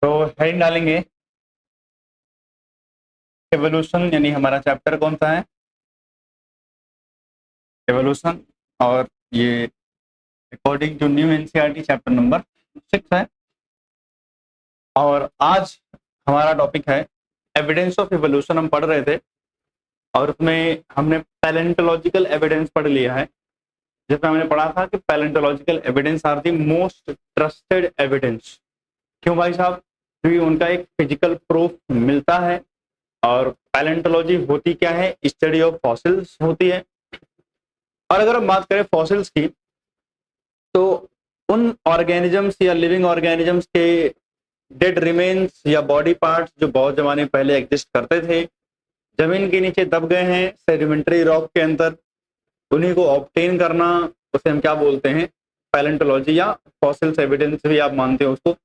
तो हेडिंग डालेंगे एवोल्यूशन, यानी हमारा चैप्टर कौन सा है, एवोल्यूशन। और ये according to new NCERT chapter number 6 है। और आज हमारा टॉपिक है एविडेंस ऑफ एवोल्यूशन। हम पढ़ रहे थे और उसमें हमने पैलेंटोलॉजिकल एविडेंस पढ़ लिया है, जिसमें हमने पढ़ा था कि paleontological evidence are the most trusted evidence. क्यों भाई साहब? क्योंकि उनका एक फिजिकल प्रूफ मिलता है। और पैलेंटोलॉजी होती क्या है? स्टडी ऑफ फॉसिल्स होती है। और अगर हम बात करें फॉसिल्स की, तो उन ऑर्गेनिजम्स या लिविंग ऑर्गेनिजम्स के डेड रिमेन्स या बॉडी पार्ट्स जो बहुत जमाने पहले एग्जिस्ट करते थे, जमीन के नीचे दब गए हैं सेडिमेंट्री रॉक के अंदर, उन्हीं को ऑब्टेन करना, उसे हम क्या बोलते हैं? पैलेंटोलॉजी या फॉसिल्स एविडेंस भी आप मानते हो उसको।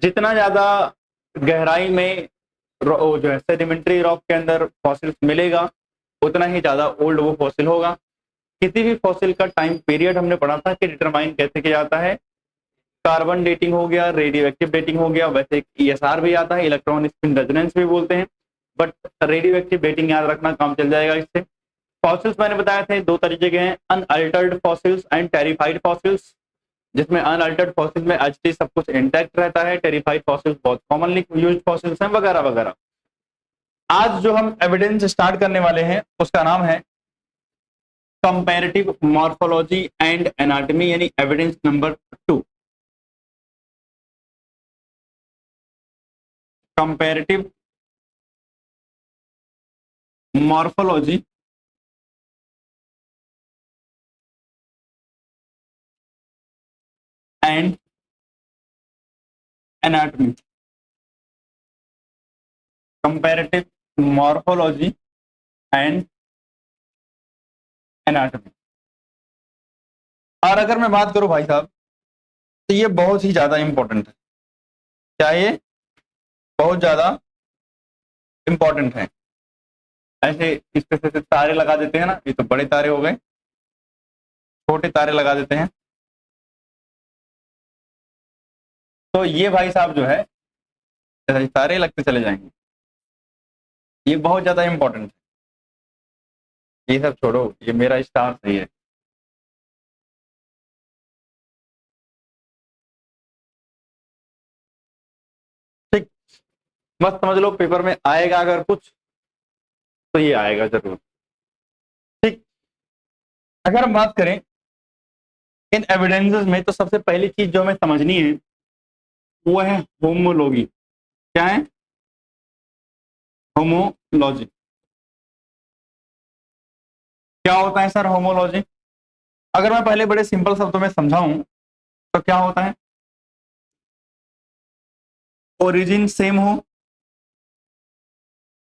जितना ज्यादा गहराई में जो है सेडिमेंट्री रॉक के अंदर फॉसिल्स मिलेगा, उतना ही ज्यादा ओल्ड वो फॉसिल होगा। किसी भी फॉसिल का टाइम पीरियड हमने पढ़ा था कि डिटरमाइन कैसे किया जाता है। कार्बन डेटिंग हो गया, रेडियो एक्टिव डेटिंग हो गया, वैसे ईएसआर भी आता है, इलेक्ट्रॉन स्पिन रेजोनेंस भी बोलते हैं, बट रेडियो एक्टिव डेटिंग याद रखना, काम चल जाएगा इससे। फॉसिल्स मैंने बताया थे दो तरीके के हैं, unaltered fossils and terrified fossils, जिसमें अनअल्टर्ड फॉसिल्स में एचटी सब कुछ इंटैक्ट रहता है, टेरिफाइड फॉसिल्स बहुत कॉमनली यूज्ड फॉसिल्स हैं, वगैरह वगैरह। आज जो हम एविडेंस स्टार्ट करने वाले हैं उसका नाम है कंपैरेटिव मॉर्फोलॉजी एंड एनाटॉमी, यानी evidence number 2, comparative morphology and anatomy. Comparative morphology and anatomy. और अगर मैं बात करूं भाई साहब, तो ये बहुत ही ज्यादा इंपॉर्टेंट है। क्या ये बहुत ज्यादा इंपॉर्टेंट है? ऐसे इस पे से तारे लगा देते हैं ना, ये तो बड़े तारे हो गए, छोटे तारे लगा देते हैं। तो ये भाई साहब जो है ऐसे तारे लगते चले जाएंगे। ये बहुत ज्यादा इंपॉर्टेंट है। ये सब छोड़ो, ये मेरा स्टार सही है। ठीक, मत समझ लो, पेपर में आएगा अगर कुछ तो ये आएगा जरूर। ठीक, अगर हम बात करें इन एविडेंसेस में, तो सबसे पहली चीज जो हमें समझनी है वो है होमोलॉजी। क्या है? होमोलॉजी। क्या होता है सर होमोलॉजी? अगर मैं पहले बड़े सिंपल शब्दों में समझाऊं तो क्या होता है? ओरिजिन सेम हो,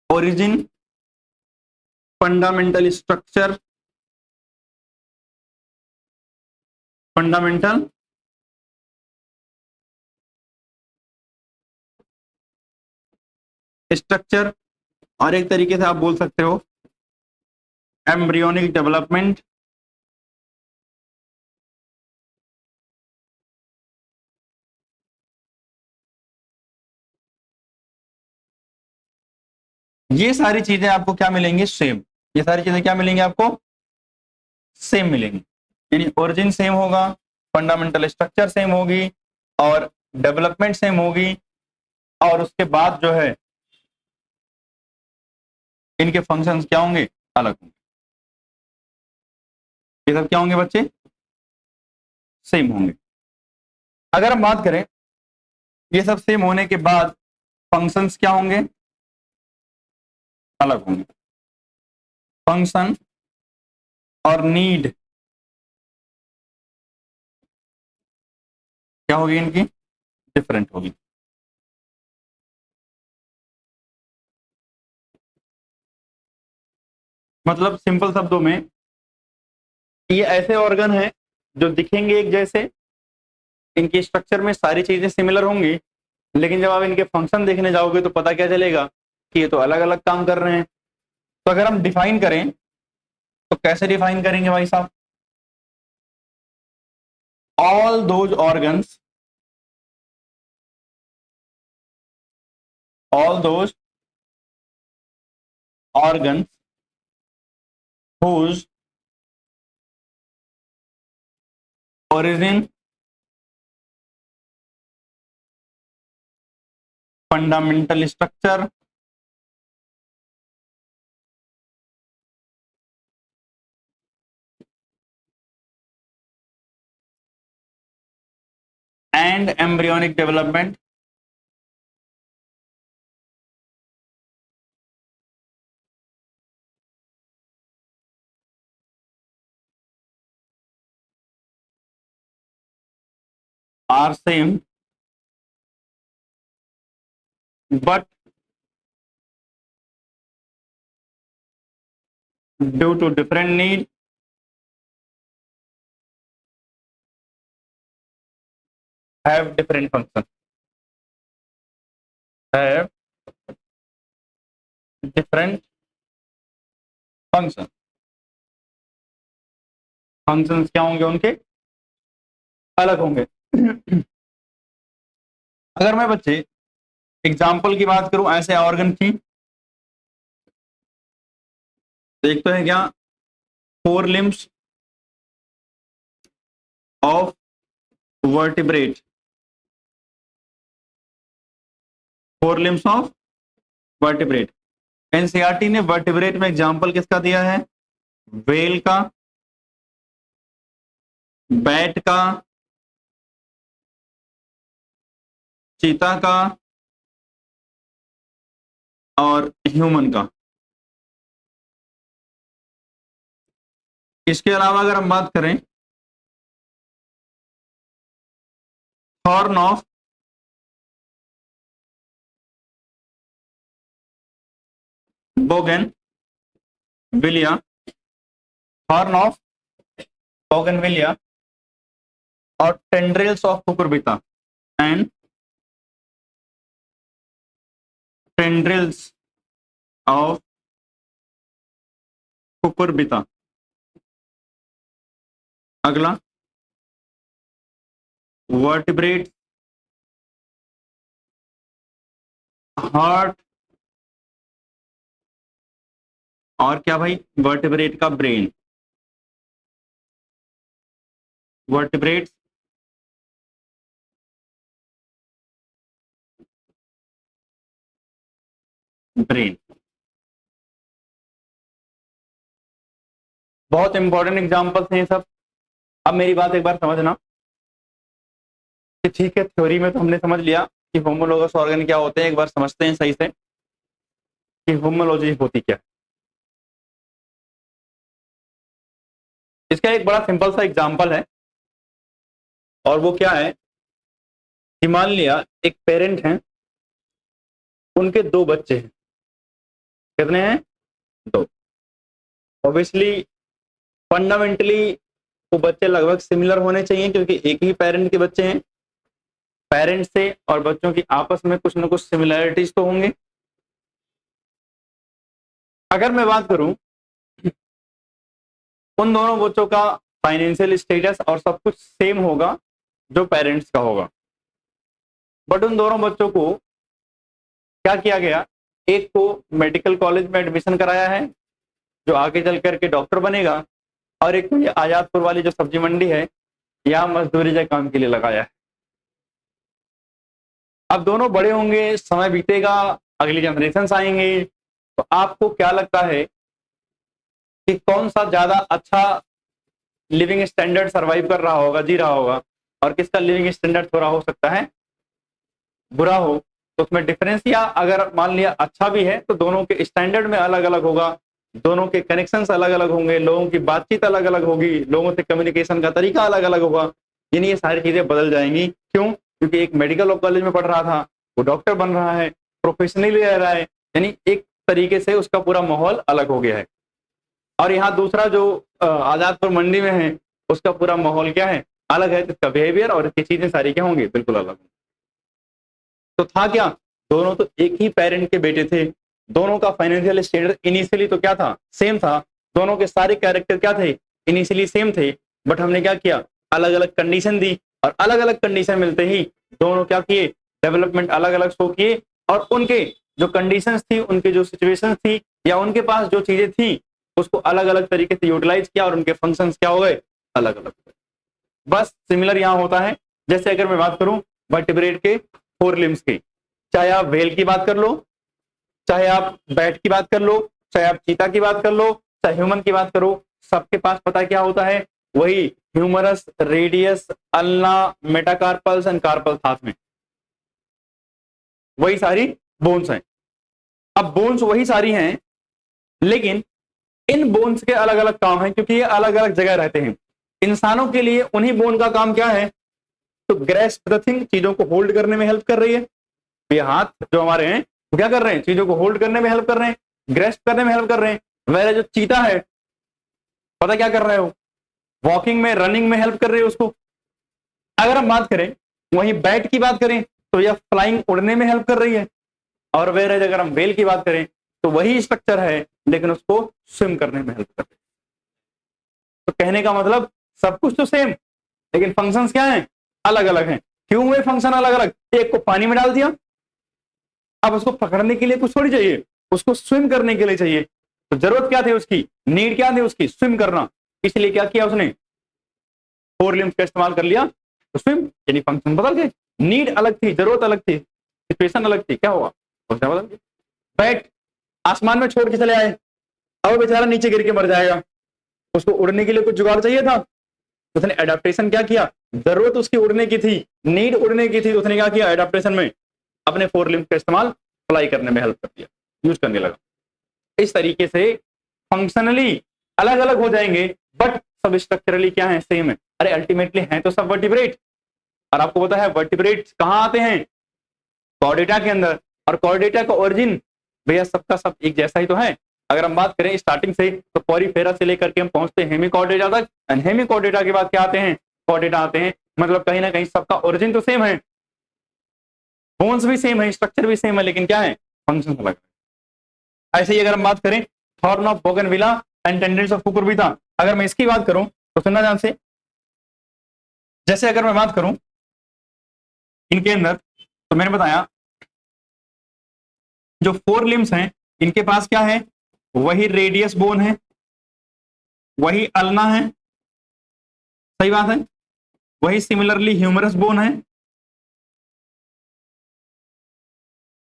origin, fundamental structure, fundamental structure, और एक तरीके से आप बोल सकते हो एम्ब्रियोनिक डेवलपमेंट। ये सारी चीजें आपको क्या मिलेंगी? सेम। ये सारी चीजें क्या मिलेंगी आपको? सेम मिलेंगी। यानी ओरिजिन सेम होगा, फंडामेंटल स्ट्रक्चर सेम होगी, और डेवलपमेंट सेम होगी, और उसके बाद जो है इनके फंक्शंस क्या होंगे? अलग होंगे। ये सब क्या होंगे बच्चे? सेम होंगे। अगर हम बात करें ये सब सेम होने के बाद फंक्शंस क्या होंगे? अलग होंगे। फंक्शन और नीड क्या होगी इनकी? डिफरेंट होगी। मतलब सिंपल शब्दों में, ये ऐसे ऑर्गन हैं जो दिखेंगे एक जैसे, इनकी स्ट्रक्चर में सारी चीजें सिमिलर होंगी, लेकिन जब आप इनके फंक्शन देखने जाओगे तो पता क्या चलेगा कि ये तो अलग अलग काम कर रहे हैं। तो अगर हम डिफाइन करें तो कैसे डिफाइन करेंगे भाई साहब? All those organs all those organs whose origin, fundamental structure, and embryonic development are same, but due to different need have different function, have different function. Functions क्या होंगे उनके, अलग होंगे। अगर मैं बच्चे एग्जाम्पल की बात करूं ऐसे ऑर्गन की, एक तो है क्या, 4 limbs of vertebrate, 4 limbs of vertebrate. NCERT ने वर्टिब्रेट में एग्जाम्पल किसका दिया है, व्हेल का, बैट का, चीता का और ह्यूमन का। इसके अलावा अगर हम बात करें horn of bougainvillea, horn of bougainvillea और tendrils of cucurbita and tendrils of cucurbita. अगला वर्टिब्रेट हार्ट और क्या भाई, वर्टिब्रेट का ब्रेन, वर्टिब्रेट ब्रेन। बहुत इंपॉर्टेंट एग्जांपल्स हैं सब। अब मेरी बात एक बार समझना कि ठीक है, थ्योरी में तो हमने समझ लिया कि होमोलोगस ऑर्गन क्या होते हैं, एक बार समझते हैं सही से कि होमोलॉजी होती क्या है। इसका एक बड़ा सिंपल सा एग्जांपल है और वो क्या है कि मान लिया एक पेरेंट है, उनके 2 बच्चे हैं। कितने हैं, 2। ऑब्वियसली फंडामेंटली वो बच्चे लगभग सिमिलर होने चाहिए क्योंकि एक ही पेरेंट के बच्चे हैं। पेरेंट्स से और बच्चों की आपस में कुछ ना कुछ सिमिलैरिटीज तो होंगे। अगर मैं बात करूं उन दोनों बच्चों का फाइनेंशियल स्टेटस और सब कुछ सेम होगा जो पेरेंट्स का होगा, बट उन दोनों बच्चों को क्या किया गया, एक को मेडिकल कॉलेज में एडमिशन कराया है जो आगे चल करके डॉक्टर बनेगा, और एक को ये आजादपुर वाली जो सब्जी मंडी है यहाँ मजदूरी के काम के लिए लगाया है। अब दोनों बड़े होंगे, समय बीतेगा, अगली जनरेशन आएंगे, तो आपको क्या लगता है कि कौन सा ज्यादा अच्छा लिविंग स्टैंडर्ड सरवाइव कर रहा होगा, जी रहा होगा, और किसका लिविंग स्टैंडर्ड थोड़ा हो सकता है बुरा हो? तो उसमें डिफरेंस, या अगर मान लिया अच्छा भी है तो दोनों के स्टैंडर्ड में अलग अलग होगा, दोनों के कनेक्शंस अलग अलग होंगे, लोगों की बातचीत अलग अलग होगी, लोगों से कम्युनिकेशन का तरीका अलग अलग होगा। यानी ये सारी चीजें बदल जाएंगी। क्यों? क्योंकि एक मेडिकल कॉलेज में पढ़ रहा था, वो डॉक्टर बन रहा है, प्रोफेशनली रह रहा है, यानी एक तरीके से उसका पूरा माहौल अलग हो गया है। और यहाँ दूसरा जो आजादपुर मंडी में है उसका पूरा माहौल क्या है, अलग है, इसका बिहेवियर और इसकी चीजें सारी क्या होंगी, बिल्कुल अलग। तो था क्या, दोनों तो एक ही पेरेंट के बेटे थे, दोनों का फाइनेंशियल स्टेटस इनिशियली तो क्या था, सेम था, दोनों के सारे कैरेक्टर क्या थे, इनिशियली सेम थे, बट हमने क्या किया, अलग अलग कंडीशन दी, और अलग अलग कंडीशन मिलते ही दोनों क्या किए, डेवलपमेंट अलग अलग शो किए, और उनके जो कंडीशंस थी, उनकी जो सिचुएशंस थी, या उनके पास जो चीजें थी, उसको अलग अलग तरीके से यूटिलाइज किया और उनके फंक्शंस क्या हो गए, अलग अलग। बस सिमिलर यहाँ होता है। जैसे अगर मैं बात करूं वर्टिब्रेट के 4 लिम्स की, चाहे आप व्हेल की बात कर लो, चाहे आप बैट की बात कर लो, चाहे आप चीता की बात कर लो, चाहे ह्यूमन की बात करो, सबके पास पता क्या होता है, वही humerus, radius, ulna, metacarpals and carpals, साथ में वही सारी बोन्स हैं। अब बोन्स वही सारी हैं, लेकिन इन बोन्स के अलग अलग काम हैं, क्योंकि ये अलग अलग जगह रहते हैं। इंसानों के लिए उन्हीं बोन का काम क्या है, तो ग्रेस्प द थिंग, चीजों को होल्ड करने में हेल्प कर रही है। ये हाथ जो हमारे हैं वो क्या कर रहे हैं, चीजों को होल्ड करने में हेल्प कर रहे हैं, ग्रेस्प करने में हेल्प कर रहे हैं। वह जो चीता है, पता क्या कर रहे हो, वॉकिंग में, रनिंग में हेल्प कर रही है उसको। अगर हम बात करें वहीं बैट की बात करें, तो यह फ्लाइंग, उड़ने में हेल्प कर रही है। और वेर अगर हम व्हेल की बात करें, तो वही स्ट्रक्चर है, लेकिन उसको स्विम करने में हेल्प कर रही है। तो कहने का मतलब सब कुछ तो सेम, लेकिन फंक्शंस क्या हैं, अलग अलग हैं। क्यों हुए फंक्शन अलग अलग, एक को पानी में डाल दिया, अब उसको पकड़ने के लिए कुछ थोड़ी चाहिए, उसको स्विम करने के लिए चाहिए। तो जरूरत क्या थी उसकी, नीड क्या थी उसकी, स्विम करना। इसलिए क्या किया उसने, 4 लिम्स का इस्तेमाल कर लिया, तो स्विम, यानी फंक्शन बदल गए। नीड अलग थी, जरूरत अलग थी, सिचुएशन अलग थी, क्या हुआ, बदल गया। बैट आसमान में छोड़ के चले आए, अब बेचारा नीचे गिर के मर जाएगा, उसको उड़ने के लिए कुछ जुगाड़ चाहिए था, उसने एडेप्टेशन क्या किया, जरूरत उसकी उड़ने की थी, नीड उड़ने की थी, तो उसने क्या किया, एडेप्टेशन में अपने 4 लिम्स का इस्तेमाल फ्लाई करने में हेल्प कर दिया, यूज करने लगा। इस तरीके से फंक्शनली अलग अलग हो जाएंगे, बट सब स्ट्रक्चरली क्या है, सेम है। अरे अल्टीमेटली हैं तो सब वर्टिब्रेट। और आपको पता है वर्टिब्रेट कहां आते हैं, कॉर्डेटा के अंदर। और कॉर्डेटा का ओरिजिन भैया सबका सब एक जैसा ही तो है। अगर हम बात करें स्टार्टिंग से, तो पॉरीफेरा से लेकर के हम पहुंचते हैं हेमिकॉर्डेटा तक, एंड हेमिकॉर्डेटा के बाद क्या आते हैं, कॉर्डेटा आते हैं। मतलब कहीं ना कहीं सबका ओरिजिन तो सेम है, बोन्स भी सेम है, स्ट्रक्चर भी सेम है, लेकिन क्या है, फंक्शन अलग है। ऐसे ही अगर हम बात करें thorn of bougainvillea and tendrils of cucurbita, अगर मैं इसकी बात करूं तो सुनना ध्यान से। जैसे अगर मैं बात करूं इनके अंदर, तो मैंने बताया जो 4 लिम्स हैं, इनके पास क्या है, वही रेडियस बोन है, वही अल्ना है, सही बात है, वही सिमिलरली ह्यूमरस बोन है,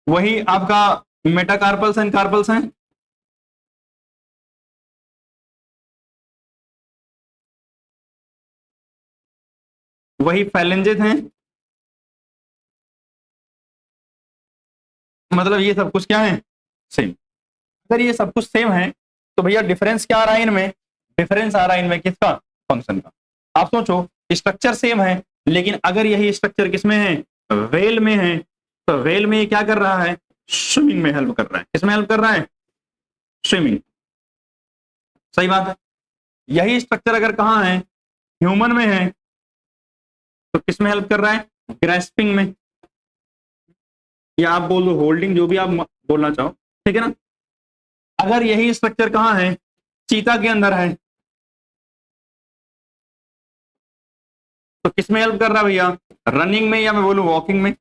वही आपका मेटाकार्पल्स एंड कार्पल्स हैं, वही फैलेंजेस हैं। मतलब ये सब कुछ क्या है, सेम। अगर ये सब कुछ सेम है, तो भैया डिफरेंस क्या आ रहा है इनमें, डिफरेंस आ रहा है इनमें किसका, फंक्शन का। आप सोचो स्ट्रक्चर सेम है, लेकिन अगर यही स्ट्रक्चर किसमें है, व्हेल में है, तो व्हेल में ये क्या कर रहा है, स्विमिंग में हेल्प कर रहा है। किसमें हेल्प कर रहा है, स्विमिंग, सही बात है। यही स्ट्रक्चर अगर कहाँ है, ह्यूमन में है, तो किसमें हेल्प कर रहा है, ग्रेस्पिंग में, या आप बोल दो होल्डिंग, जो भी आप बोलना चाहो, ठीक है ना। अगर यही स्ट्रक्चर कहाँ है, चीता के अंदर है, तो किसमें हेल्प कर रहा है भैया, रनिंग में, या मैं बोलूं वॉकिंग में।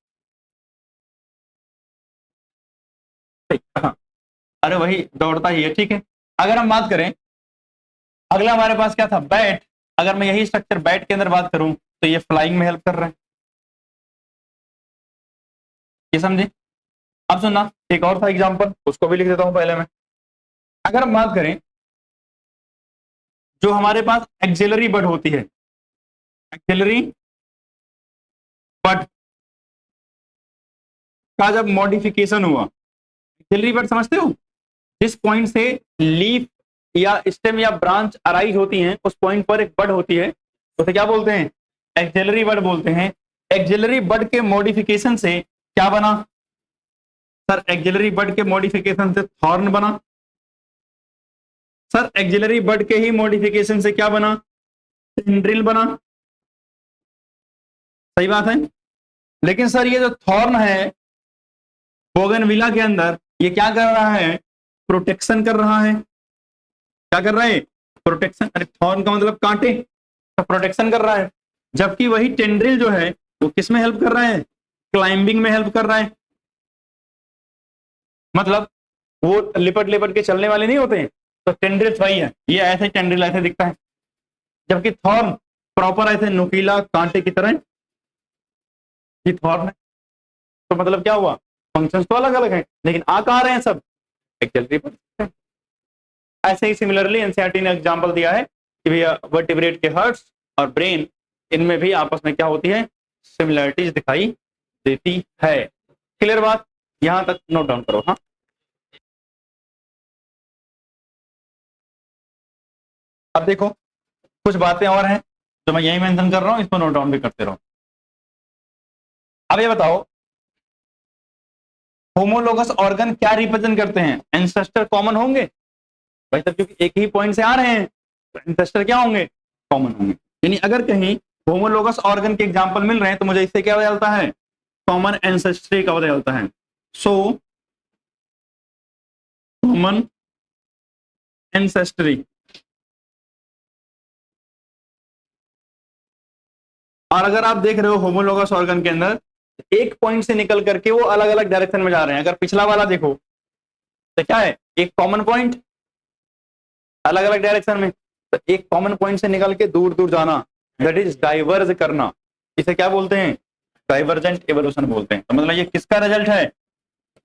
अरे वही दौड़ता ही है, ठीक है। अगर हम बात करें, अगला हमारे पास क्या था, बैट। अगर मैं यही स्ट्रक्चर बैट के अंदर बात करूं, तो ये फ्लाइंग में हेल्प कर रहा है, ये समझे। अब सुनना, एक और था एग्जांपल, उसको भी लिख देता हूं पहले मैं। अगर हम बात करें जो हमारे पास एक्सिलरी बर्ड होती है, एक्सिलरी बर्ड का जब मॉडिफिकेशन हुआ, एक्सिलरी बर्ड समझते हो, जिस पॉइंट से लीफ या स्टेम या ब्रांच अराइज होती हैं, उस पॉइंट पर एक बर्ड होती है, उसे क्या बोलते हैं, एक्सिलरी बर्ड बोलते हैं। एक्सिलरी बर्ड के मॉडिफिकेशन से क्या बना, सर एक्सिलरी बर्ड के मॉडिफिकेशन से थॉर्न बना। सर एक्सिलरी बर्ड के ही मॉडिफिकेशन से क्या बना, टेंड्रिल बना, सही बात है। लेकिन सर ये जो थॉर्न है बोगनविला के अंदर, ये क्या कर रहा है, प्रोटेक्शन कर रहा है। क्या कर रहा है, प्रोटेक्शन। अरे थॉर्न का मतलब कांटे, तो प्रोटेक्शन कर रहा है। जबकि वही टेंड्रिल जो है वो किस में हेल्प कर रहा है, क्लाइंबिंग में हेल्प कर रहा है। मतलब वो लिपट लिपट के चलने वाले नहीं होते हैं, तो टेंड्रिल्स वही है, ये ऐसे टेंड्रिल ऐसे दिखता है, जबकि थॉर्न प्रॉपर ऐसे नुकीला कांटे की तरह ये थॉर्न है। तो मतलब क्या हुआ, फंक्शंस तो अलग अलग हैं लेकिन आ कहाँ रहे हैं सब, एक्जेक्टली पर। ऐसे ही सिमिलरली एनसीईआरटी ने एग्जांपल दिया है कि भैया वर्टिब्रेट के हार्ट्स और ब्रेन, इनमें भी आपस में क्या होती है, सिमिलरिटीज दिखाई देती है। क्लियर बात, यहां तक नोट डाउन करो। हाँ, अब देखो कुछ बातें और हैं जो मैं यही मेंशन कर रहा हूं, इसको नोट डाउन भी करते रहो। अब ये बताओ होमोलोगस ऑर्गन क्या रिप्रेजेंट करते हैं, एंसेस्टर कॉमन होंगे भाई, तब क्योंकि एक ही पॉइंट से आ रहे हैं तो एंसेस्टर क्या होंगे, कॉमन होंगे। यानी अगर कहीं होमोलोगस ऑर्गन के एग्जांपल मिल रहे हैं तो मुझे इससे क्या पता चलता है, कॉमन एंसेस्ट्री का पता चलता है। सो कॉमन एंसेस्ट्री, और अगर आप देख रहे हो होमोलोगस ऑर्गन के अंदर एक पॉइंट से निकल करके वो अलग अलग डायरेक्शन में जा रहे हैं, अगर पिछला वाला देखो तो क्या है, एक कॉमन पॉइंट अलग अलग डायरेक्शन में, तो एक कॉमन पॉइंट से निकल के दूर दूर जाना, दैट इज डाइवर्ज करना, इसे क्या बोलते हैं, डाइवर्जेंट एवोल्यूशन बोलते हैं। तो मतलब ये किसका रिजल्ट है,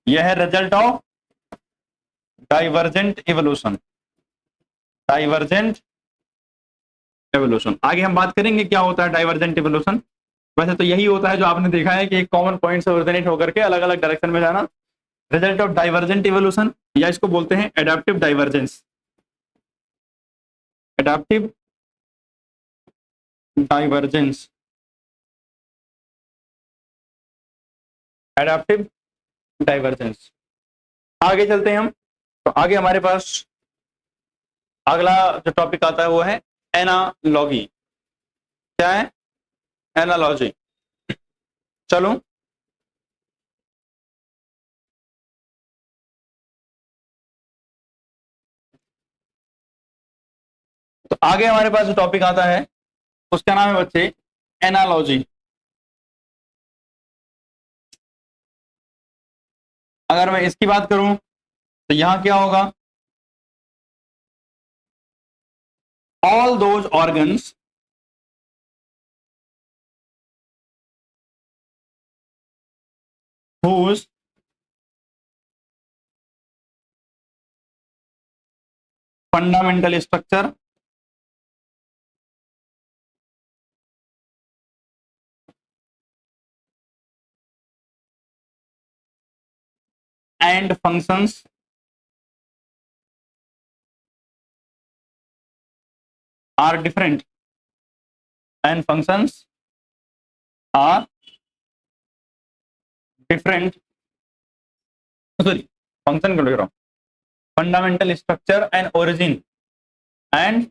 यह है result of divergent evolution, divergent evolution. आगे हम बात करेंगे क्या होता है डाइवर्जेंट एवोल्यूशन। वैसे तो यही होता है जो आपने देखा है कि एक कॉमन पॉइंट से ओरिजिनेट होकर के अलग अलग डायरेक्शन में जाना, रिजल्ट ऑफ डाइवर्जेंट इवोल्यूशन, या इसको बोलते हैं adaptive divergence, adaptive divergence, adaptive divergence. आगे चलते हैं हम, तो आगे हमारे पास अगला जो टॉपिक आता है वो है एनालॉगी। क्या है, एनालॉजी। चलो तो आगे हमारे पास जो टॉपिक आता है उसका नाम है बच्चे एनालॉजी। अगर मैं इसकी बात करूं तो यहां क्या होगा, all those organs whose fundamental structure and functions are different, and functions are different, sorry, function क्यों लिख रहा हूं, fundamental structure and and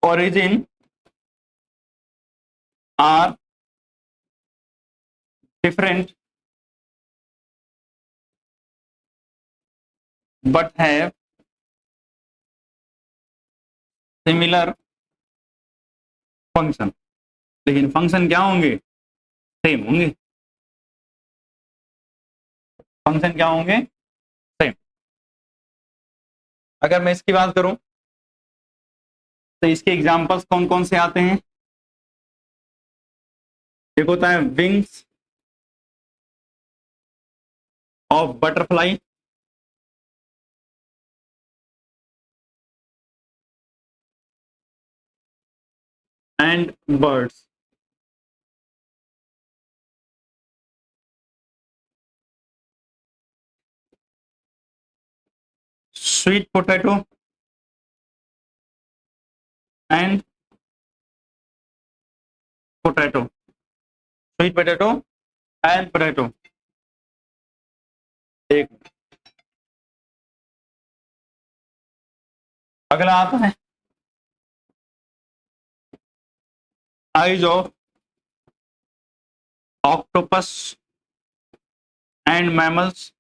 origin are different but have similar function, लेकिन फंक्शन क्या होंगे, सेम होंगे, फंक्शन क्या होंगे, सेम। अगर मैं इसकी बात करूं तो इसके एग्जांपल्स कौन कौन से आते हैं, एक होता है wings of butterfly, and birds, sweet potato and potato, sweet potato and potato. एक अगला आता है eyes of octopus and mammals,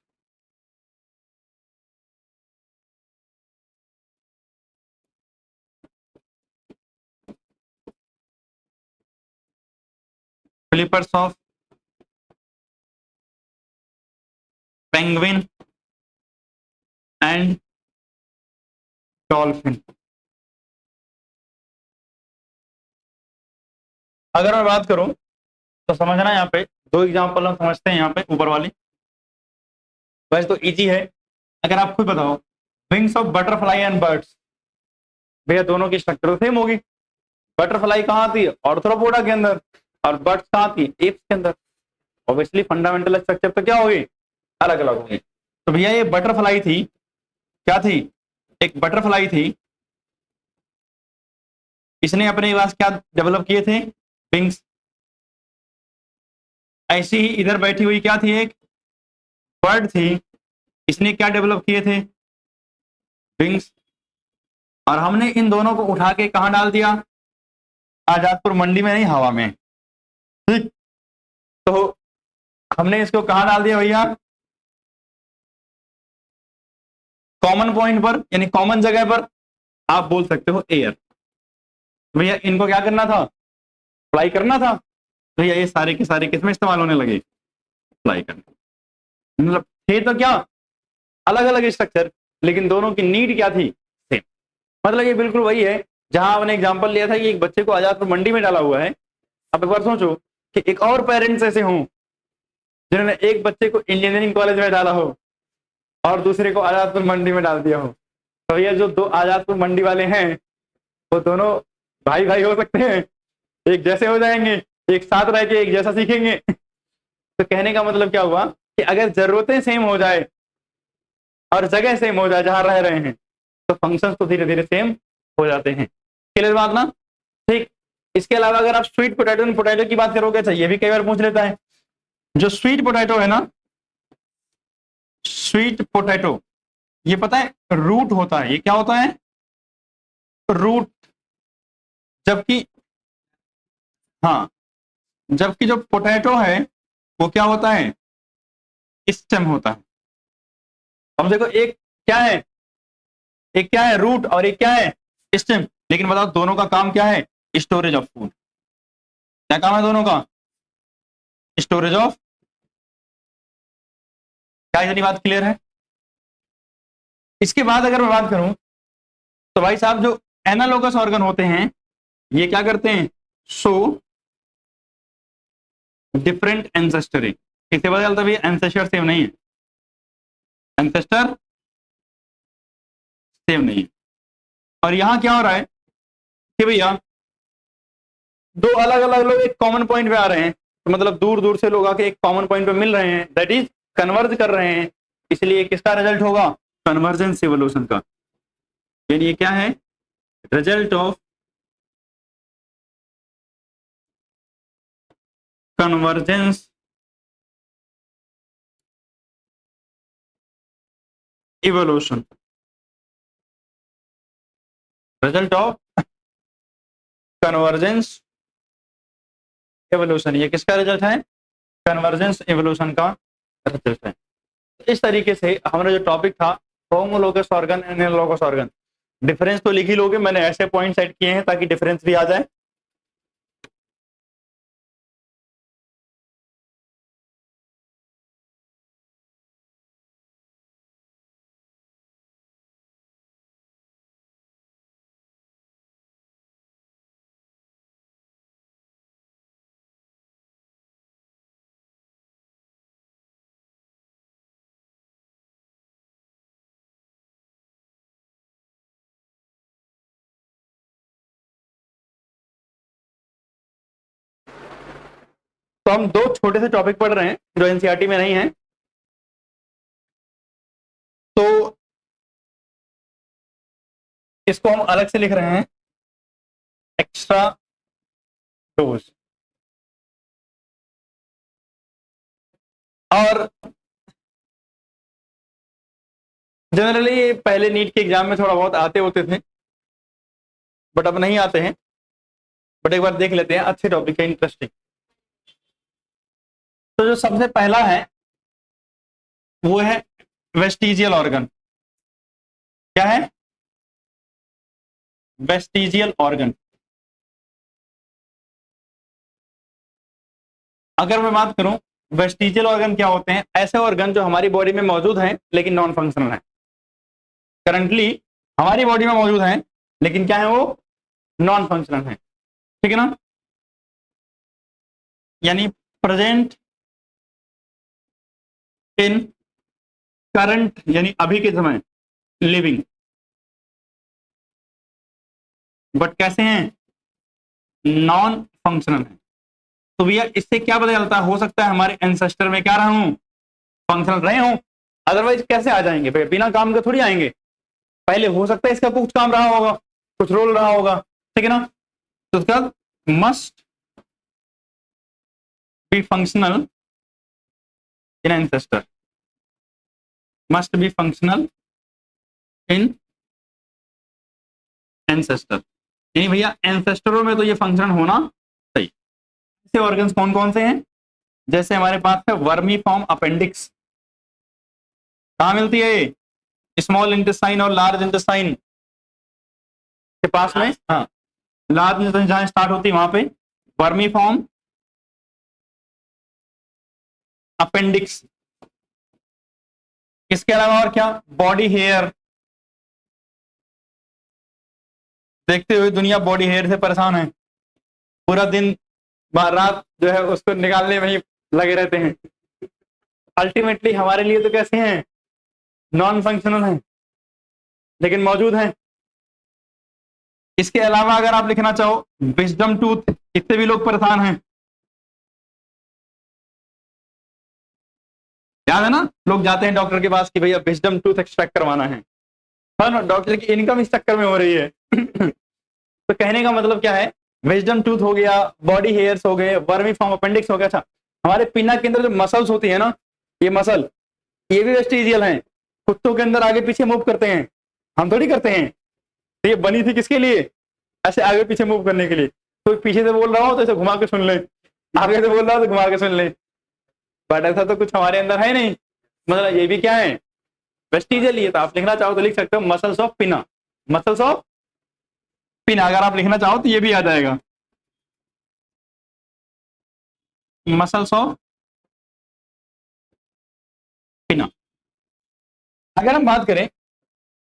flippers of penguin and dolphin. अगर मैं बात करूं तो समझना, यहाँ पे दो एग्जांपल हम समझते हैं। यहाँ पे ऊपर वाली वैसे तो इजी है, अगर आप खुद बताओ, wings of butterfly and birds, भैया दोनों की स्ट्रक्चर सेम होगी। बटरफ्लाई कहाँ थी? ऑर्थ्रोपोडा के अंदर, और बर्ड्स कहाँ थी? एप्स के अंदर। ऑब्वियसली फंडामेंटल स्ट्रक्चर तो क्या होगी? अलग अलग होगी। तो भैया ये बटरफ्लाई थी, क्या थी? एक बटरफ्लाई थी, इसने अपने पास क्या डेवलप किए थे? विंग्स। ऐसी ही इधर बैठी हुई क्या थी? एक बर्ड थी, इसने क्या डेवलप किए थे? विंग्स। और हमने इन दोनों को उठा के कहां डाल दिया? आजादपुर मंडी में नहीं, हवा में। ठीक, तो हमने इसको कहां डाल दिया भैया? कॉमन पॉइंट पर, यानी कॉमन जगह पर, आप बोल सकते हो एयर। भैया इनको क्या करना था? फ्लाई करना था। भैया ये सारे के सारे किसमें इस्तेमाल होने लगे? फ्लाई करने। मतलब थे तो क्या अलग अलग स्ट्रक्चर, लेकिन दोनों की नीड क्या थी? सेम। मतलब ये बिल्कुल वही है जहां आपने एग्जांपल लिया था कि एक बच्चे को आजादपुर मंडी में डाला हुआ है। अब एक बार सोचो कि एक और पेरेंट्स ऐसे हों जिन्होंने एक बच्चे को इंजीनियरिंग कॉलेज में डाला हो और दूसरे को आजादपुर मंडी में डाल दिया हो। तो ये जो दो आजादपुर मंडी वाले हैं वो दोनों भाई भाई हो सकते हैं, एक जैसे हो जाएंगे, एक साथ रह के एक जैसा सीखेंगे। तो कहने का मतलब क्या हुआ कि अगर जरूरतें सेम हो जाए और जगह सेम हो जाए जहां रह रहे हैं, तो फंक्शंस तो धीरे धीरे सेम हो जाते हैं। क्लियर बात ना? ठीक। इसके अलावा अगर आप स्वीट पोटैटो एंड पोटैटो की बात करोगे, अच्छा ये भी कई बार पूछ लेता है। जो स्वीट पोटैटो है ना, स्वीट पोटैटो, ये पता है रूट होता है। ये क्या होता है? रूट। जबकि हाँ, जबकि जो पोटैटो है वो क्या होता है? स्टेम होता है। अब देखो, एक क्या है? एक क्या है? रूट, और एक क्या है? स्टेम। लेकिन बताओ दोनों का काम क्या है? Storage of food. क्या काम है दोनों का? Storage of. क्या इतनी बात क्लियर है? इसके बाद अगर मैं बात करूं तो भाई साहब जो एनालोगस ऑर्गन होते हैं ये क्या करते हैं? Show different ancestry. इससे पता चलता है एंसेस्टर सेम नहीं है, एंसेस्टर सेम नहीं है। और यहां क्या हो रहा है कि भैया दो अलग अलग लोग एक कॉमन पॉइंट पे आ रहे हैं, तो मतलब दूर दूर से लोग आके एक कॉमन पॉइंट पे मिल रहे हैं, दैट इज कन्वर्ज कर रहे हैं। इसलिए किसका रिजल्ट होगा? कन्वर्जेंस इवोल्यूशन का। यानी ये क्या है? Result of convergence evolution. Result of convergence evolution, ये किसका रिजल्ट है? कन्वर्जेंस एवोल्यूशन का रिजल्ट है। इस तरीके से हमारा जो टॉपिक था homologous organ and analogous organ, difference तो लिख ही लोगे, मैंने ऐसे पॉइंट सेट किए हैं ताकि डिफरेंस भी आ जाए। तो हम दो छोटे से टॉपिक पढ़ रहे हैं जो एनसीईआरटी में नहीं है। तो इसको हम अलग से लिख रहे हैं, एक्स्ट्रा डोज। और जनरली पहले नीट के एग्जाम में थोड़ा बहुत आते होते थे, बट अब नहीं आते हैं। बट एक बार देख लेते हैं, अच्छे टॉपिक है, इंटरेस्टिंग। तो जो सबसे पहला है वो है वेस्टिजियल ऑर्गन। क्या है? Vestigial organ. अगर मैं बात करूं वेस्टिजियल ऑर्गन क्या होते हैं? ऐसे ऑर्गन जो हमारी बॉडी में मौजूद हैं लेकिन नॉन फंक्शनल हैं। करंटली हमारी बॉडी में मौजूद हैं लेकिन क्या है वो? नॉन फंक्शनल हैं। ठीक है ना? यानी प्रेजेंट इन करंट यानी अभी के समय लिविंग, बट कैसे हैं? नॉन फंक्शनल है। तो भैया इससे क्या पता चलता है? हो सकता है हमारे एंसेस्टर में क्या रहा हूं? फंक्शनल रहे हों, अदरवाइज कैसे आ जाएंगे? बिना काम के थोड़ी आएंगे। पहले हो सकता है इसका कुछ काम रहा होगा, कुछ रोल रहा होगा। ठीक है ना? तो उसका must be functional in ancestor, must be functional in ancestor. यानी भैया एंसेस्टरों में तो ये फंक्शन होना सही। ऐसे ऑर्गन्स कौन कौन से हैं? जैसे हमारे पास है वर्मी फॉर्म अपेंडिक्स। कहां मिलती है ये? स्मॉल इंटेस्टाइन और लार्ज इंटेस्टाइन के पास में। हाँ, लार्ज इंटेस्टाइन जहां स्टार्ट होती है वहां पे वर्मी फॉर्म अपेंडिक्स। इसके अलावा और क्या? Body hair. देखते हुए दुनिया बॉडी हेयर से परेशान है, पूरा दिन रात जो है उसको निकालने में ही लगे रहते हैं। अल्टीमेटली हमारे लिए तो कैसे हैं? नॉन फंक्शनल हैं लेकिन मौजूद हैं। इसके अलावा अगर आप लिखना चाहो विजडम टूथ, इससे भी लोग परेशान हैं। याद है ना? लोग जाते हैं डॉक्टर के पास कि भैया विजडम टूथ एक्सट्रैक्ट करवाना है ना? डॉक्टर की इनकम इस चक्कर में हो रही है। तो कहने का मतलब क्या है? विजडम टूथ हो गया, बॉडी हेयर्स हो गए, वर्मी फॉर्म अपेंडिक्स हो गया। अच्छा, हमारे पिन्ना के अंदर जो मसल्स होती है ना, ये मसल, ये भी वेस्टिजियल हैं। कुत्तों के अंदर आगे पीछे मूव करते हैं, हम थोड़ी करते हैं। तो ये बनी थी किसके लिए? ऐसे आगे पीछे मूव करने के लिए। तो पीछे से बोल रहा हो तो ऐसे घुमा के सुन ले, आगे से बोल रहा हो तो घुमा के सुन ले। बट ऐसा तो कुछ हमारे अंदर है नहीं। मतलब ये भी क्या है? वेस्टिजियल। ये तो आप लिखना चाहो तो लिख सकते हो मसल्स ऑफ पिना, मसल्स ऑफ पिना। अगर आप लिखना चाहो तो ये भी आ जाएगा, मसल्स ऑफ पिना। अगर हम बात करें,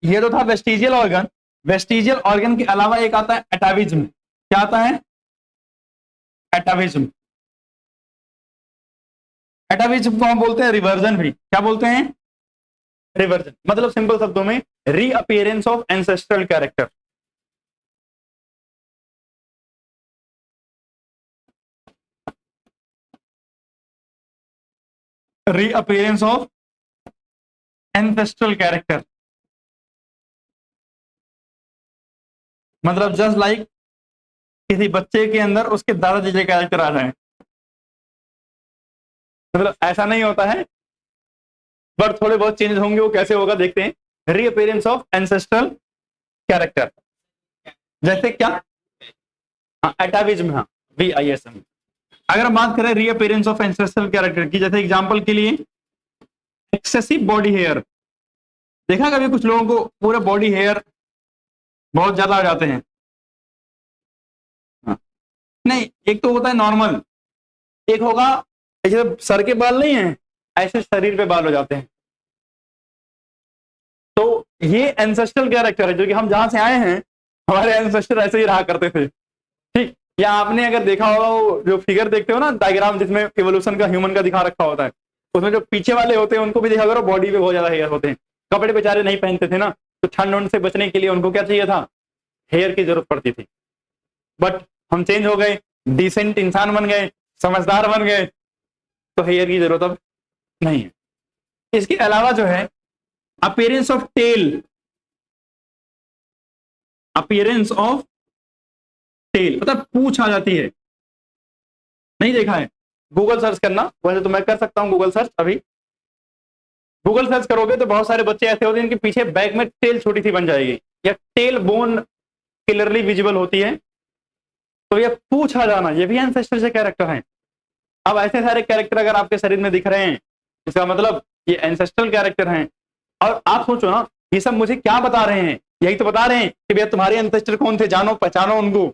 ये तो था वेस्टिजियल ऑर्गन। वेस्टिजियल ऑर्गन के अलावा एक आता है एटाविज्म। क्या आता है? एटाविज्म। एटाविज्म को हम बोलते हैं रिवर्जन भी। क्या बोलते हैं? रिवर्जन। मतलब सिंपल शब्दों में reappearance of ancestral character. Reappearance of ancestral character मतलब जस्ट लाइक किसी बच्चे के अंदर उसके दादाजी के कैरेक्टर आ जाए। मतलब ऐसा नहीं होता है, बट थोड़े बहुत चेंज होंगे। वो कैसे होगा देखते हैं। रीअपीयरेंस ऑफ एंसेस्ट्रल कैरेक्टर जैसे क्या? हाँ, एटाविज्म। हाँ, VISM। अगर हम बात करें रीअपीयरेंस ऑफ एंसेस्ट्रल कैरेक्टर की, जैसे एग्जांपल के लिए एक्सेसिव बॉडी हेयर। देखा कभी कुछ लोगों को पूरे बॉडी हेयर बहुत ज्यादा हो जाते हैं? हाँ। नहीं, एक तो होता है नॉर्मल, एक होगा जैसे सर के बाल नहीं है, ऐसे शरीर पे बाल हो जाते हैं। तो ये एंसेस्ट्रल कैरेक्टर है, जो कि हम जहां से आए हैं हमारे एंसेस्टर ऐसे ही रहा करते थे। ठीक, या आपने अगर देखा होगा वो जो फिगर देखते हो ना, डायग्राम जिसमें इवोल्यूशन का ह्यूमन का दिखा रखा होता है, उसमें जो पीछे वाले होते हैं उनको भी देखा करो, बॉडी पे बहुत ज्यादा हेयर होते हैं। कपड़े बेचारे नहीं पहनते थे ना, तो ठंड उंड से बचने के लिए उनको क्या चाहिए था? हेयर की जरूरत पड़ती थी। बट हम चेंज हो गए, डिसेंट इंसान बन गए, समझदार बन गए, तो हेयर की जरूरत अब नहीं है। इसके अलावा जो है appearance of tail, appearance of tail मतलब पूंछ आ जाती है। नहीं देखा है? गूगल सर्च करना, वैसे तो मैं कर सकता हूं गूगल सर्च। अभी गूगल सर्च करोगे तो बहुत सारे बच्चे ऐसे होते हैं जिनके पीछे बैक में टेल छोटी सी बन जाएगी, या टेल बोन क्लियरली विजिबल होती है। तो ये पूंछ आ जाना, ये भी एंसेस्टर से कैरेक्टर है। अब ऐसे सारे कैरेक्टर अगर आपके शरीर में दिख रहे हैं, इसका मतलब ये एंसेस्ट्रल कैरेक्टर हैं। और आप सोचो ना, ये सब मुझे क्या बता रहे हैं? यही तो बता रहे हैं कि भैया तुम्हारे एंसेस्टर कौन थे, जानो पहचानो उनको।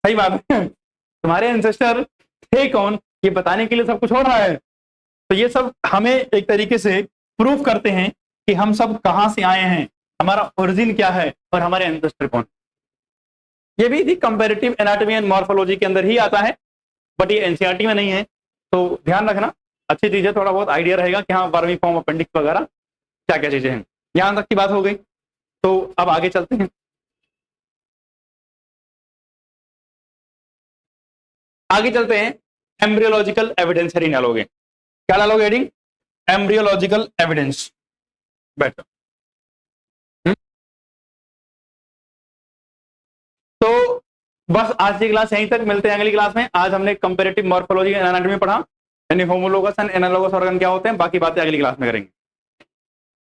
सही बात है, तुम्हारे एंसेस्टर थे कौन, ये बताने के लिए सब कुछ हो रहा है। तो ये सब हमें एक तरीके से प्रूफ करते हैं कि हम सब कहां से आए हैं, हमारा ओरिजिन क्या है और हमारे एंसेस्टर कौन। ये भी थी कंपैरेटिव एनाटॉमी एंड मॉर्फोलॉजी के अंदर ही आता है, बट ये एनसीईआरटी में नहीं है, तो ध्यान रखना। अच्छी चीज है, थोड़ा बहुत आइडिया रहेगा कि हाँ वर्मी फॉर्म अपेंडिक्स वगैरह क्या क्या चीजें हैं। यहां तक की बात हो गई, तो अब आगे चलते हैं। आगे चलते हैं, एम्ब्रियोलॉजिकल एविडेंस हेडिंग डालोगे। क्या डालोगे हेडिंग? Embryological evidence. बेटर। तो बस आज की क्लास यहीं तक, मिलते हैं अगली क्लास में। आज हमने कंपैरेटिव मॉर्फोलॉजी एंड एनाटॉमी पढ़ा, यानी होमोलोगस एंड एनालोगस ऑर्गन क्या होते हैं, बाकी बातें अगली क्लास में करेंगे।